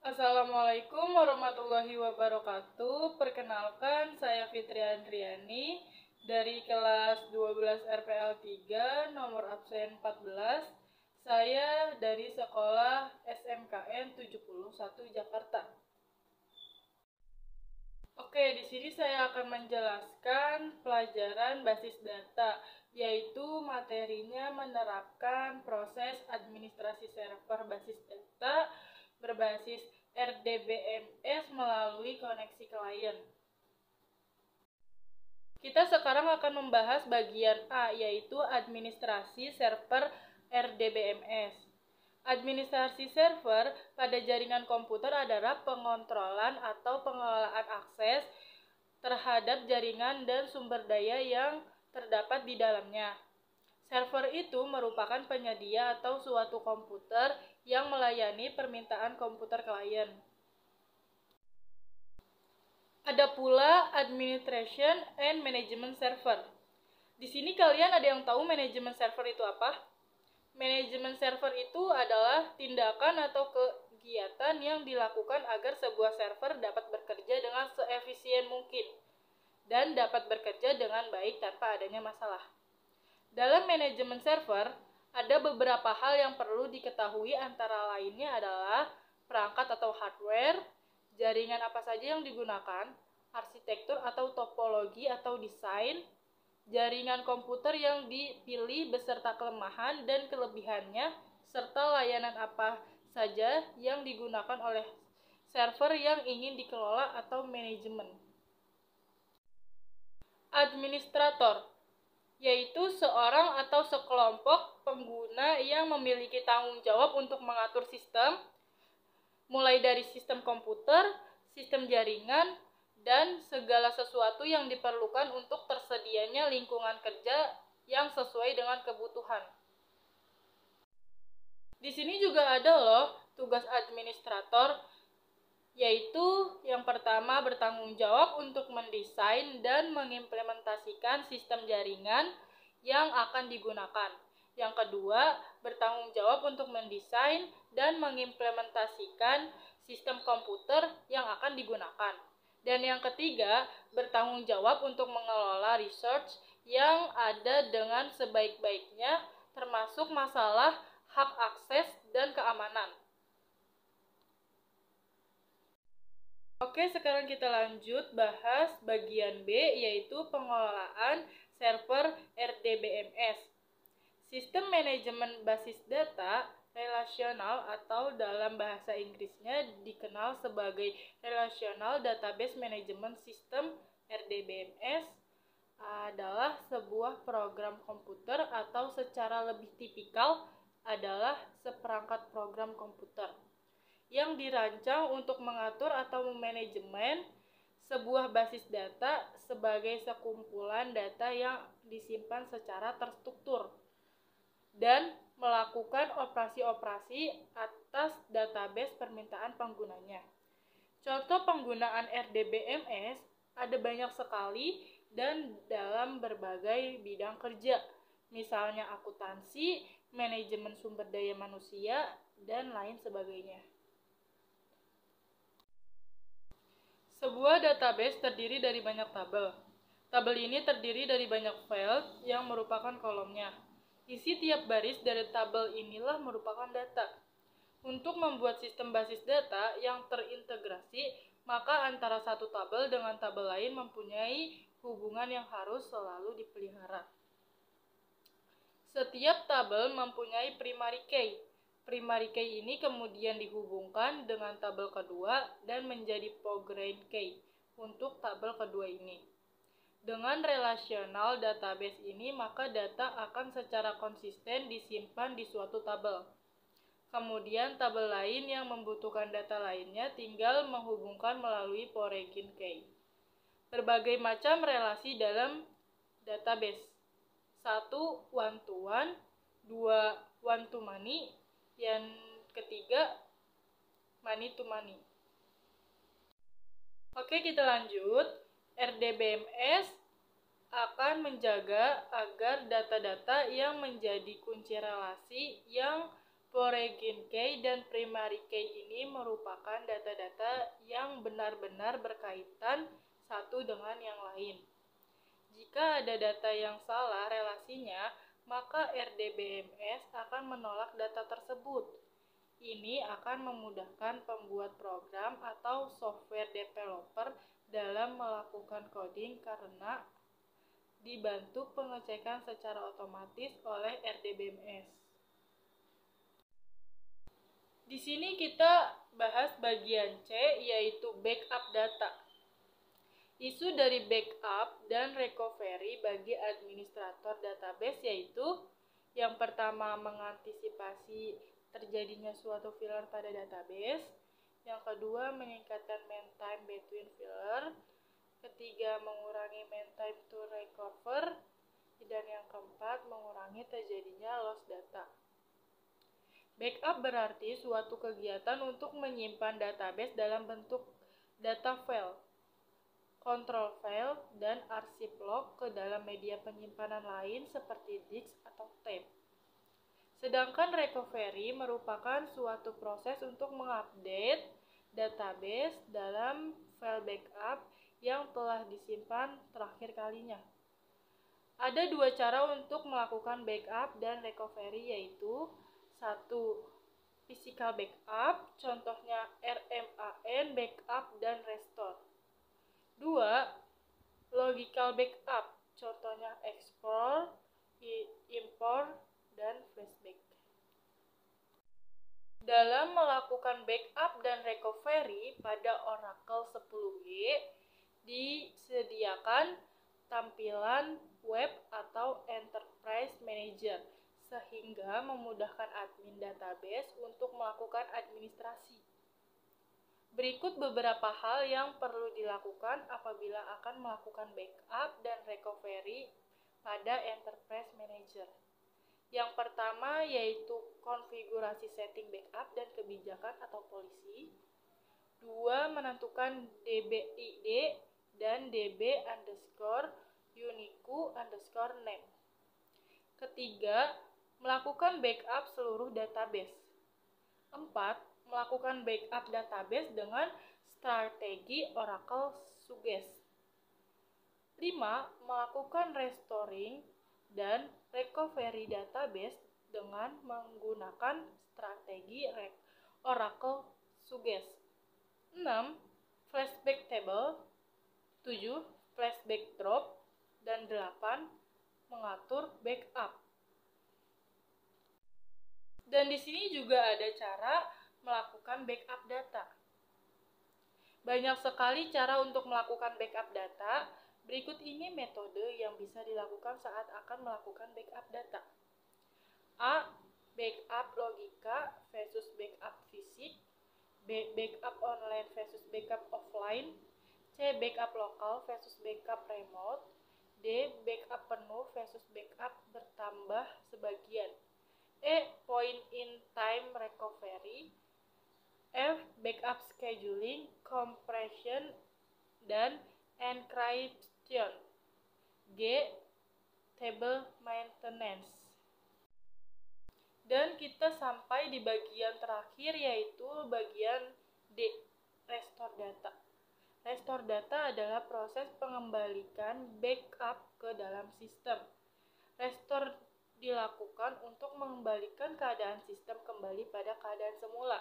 Assalamualaikum warahmatullahi wabarakatuh. Perkenalkan, saya Fitri Andriani dari kelas 12 RPL 3, nomor absen 14. Saya dari sekolah SMKN 71 Jakarta. Oke, di sini saya akan menjelaskan pelajaran basis data, yaitu materinya menerapkan proses administrasi server basis data berbasis RDBMS melalui koneksi klien. Kita sekarang akan membahas bagian A, yaitu administrasi server RDBMS. Administrasi server pada jaringan komputer adalah pengontrolan atau pengelolaan akses terhadap jaringan dan sumber daya yang terdapat di dalamnya. Server itu merupakan penyedia atau suatu komputer yang melayani permintaan komputer klien. Ada pula Administration and Management Server. Di sini kalian ada yang tahu manajemen server itu apa? Manajemen server itu adalah tindakan atau kegiatan yang dilakukan agar sebuah server dapat bekerja dengan seefisien mungkin dan dapat bekerja dengan baik tanpa adanya masalah. Dalam manajemen server, ada beberapa hal yang perlu diketahui, antara lainnya adalah perangkat atau hardware, jaringan apa saja yang digunakan, arsitektur atau topologi atau desain, jaringan komputer yang dipilih beserta kelemahan dan kelebihannya, serta layanan apa saja yang digunakan oleh server yang ingin dikelola atau manajemen. Administrator, yaitu seorang atau sekelompok pengguna yang memiliki tanggung jawab untuk mengatur sistem, mulai dari sistem komputer, sistem jaringan, dan segala sesuatu yang diperlukan untuk tersedianya lingkungan kerja yang sesuai dengan kebutuhan. Di sini juga ada loh tugas administrator, yaitu yang pertama bertanggung jawab untuk mendesain dan mengimplementasikan sistem jaringan yang akan digunakan. Yang kedua, bertanggung jawab untuk mendesain dan mengimplementasikan sistem komputer yang akan digunakan. Dan yang ketiga, bertanggung jawab untuk mengelola research yang ada dengan sebaik-baiknya, termasuk masalah hak akses dan keamanan. Oke, sekarang kita lanjut bahas bagian B, yaitu pengelolaan server RDBMS. Sistem manajemen basis data relasional atau dalam bahasa Inggrisnya dikenal sebagai Relational Database Management System (RDBMS) adalah sebuah program komputer atau secara lebih tipikal adalah seperangkat program komputer yang dirancang untuk mengatur atau memanajemen sebuah basis data sebagai sekumpulan data yang disimpan secara terstruktur dan melakukan operasi-operasi atas database permintaan penggunanya. Contoh penggunaan RDBMS ada banyak sekali dan dalam berbagai bidang kerja, misalnya akuntansi, manajemen sumber daya manusia, dan lain sebagainya. Sebuah database terdiri dari banyak tabel. Tabel ini terdiri dari banyak field yang merupakan kolomnya. Isi tiap baris dari tabel inilah merupakan data. Untuk membuat sistem basis data yang terintegrasi, maka antara satu tabel dengan tabel lain mempunyai hubungan yang harus selalu dipelihara. Setiap tabel mempunyai primary key. Primary key ini kemudian dihubungkan dengan tabel kedua dan menjadi foreground key untuk tabel kedua ini. Dengan relational database ini, maka data akan secara konsisten disimpan di suatu tabel. Kemudian tabel lain yang membutuhkan data lainnya tinggal menghubungkan melalui foreground key. Berbagai macam relasi dalam database. 1. One-to-one, 2. One-to-many, yang ketiga money-to-money. Oke, kita lanjut. RDBMS akan menjaga agar data-data yang menjadi kunci relasi yang foreign key dan primary key ini merupakan data-data yang benar-benar berkaitan satu dengan yang lain. Jika ada data yang salah relasinya, maka RDBMS akan menolak data tersebut. Ini akan memudahkan pembuat program atau software developer dalam melakukan coding karena dibantu pengecekan secara otomatis oleh RDBMS. Di sini kita bahas bagian C, yaitu backup data. Isu dari backup dan recovery bagi administrator database yaitu yang pertama mengantisipasi terjadinya suatu failure pada database, yang kedua meningkatkan mean time between failure, ketiga mengurangi mean time to recover, dan yang keempat mengurangi terjadinya loss data. Backup berarti suatu kegiatan untuk menyimpan database dalam bentuk data file, control file, dan arsip log ke dalam media penyimpanan lain seperti disk atau tape. Sedangkan recovery merupakan suatu proses untuk mengupdate database dalam file backup yang telah disimpan terakhir kalinya. Ada dua cara untuk melakukan backup dan recovery, yaitu 1. Physical backup, contohnya RMAN, backup, dan restore. 2. Logical backup, contohnya explore, import, dan flashback. Dalam melakukan backup dan recovery pada Oracle 10G, disediakan tampilan web atau Enterprise Manager, sehingga memudahkan admin database untuk melakukan administrasi. Berikut beberapa hal yang perlu dilakukan apabila akan melakukan backup dan recovery pada Enterprise Manager. Yang pertama yaitu konfigurasi setting backup dan kebijakan atau polisi. 2. Menentukan DB-ID dan DB_unique_name. Ketiga, melakukan backup seluruh database. 4. Melakukan backup database dengan strategi Oracle Suggest. 5. Melakukan restoring dan recovery database dengan menggunakan strategi Oracle Suggest. 6. Flashback table. 7. Flashback drop. Dan 8. Mengatur backup. Dan di sini juga ada cara melakukan backup data. Banyak sekali cara untuk melakukan backup data. Berikut ini metode yang bisa dilakukan saat akan melakukan backup data. A. Backup logika versus backup fisik. B. Backup online versus backup offline. C. Backup lokal versus backup remote. D. Backup penuh versus backup bertambah sebagian. E. Point in time recovery. F. Backup scheduling, compression, dan encryption. G. Table maintenance. Dan kita sampai di bagian terakhir, yaitu bagian D. Restore data. Restore data adalah proses pengembalikan backup ke dalam sistem. Restore dilakukan untuk mengembalikan keadaan sistem kembali pada keadaan semula.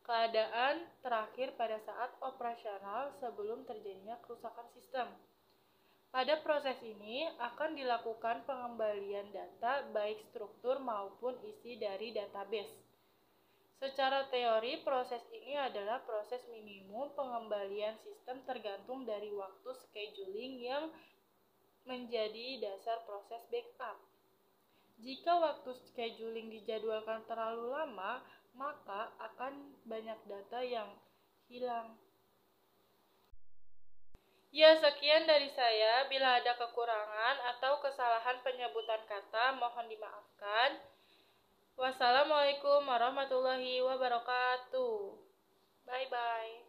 Keadaan terakhir pada saat operasional sebelum terjadinya kerusakan sistem. Pada proses ini akan dilakukan pengembalian data baik struktur maupun isi dari database. Secara teori, proses ini adalah proses minimum pengembalian sistem tergantung dari waktu scheduling yang menjadi dasar proses backup. Jika waktu scheduling dijadwalkan terlalu lama, maka akan banyak data yang hilang. Ya, sekian dari saya. Bila ada kekurangan atau kesalahan penyebutan kata, mohon dimaafkan. Wassalamualaikum warahmatullahi wabarakatuh. Bye-bye.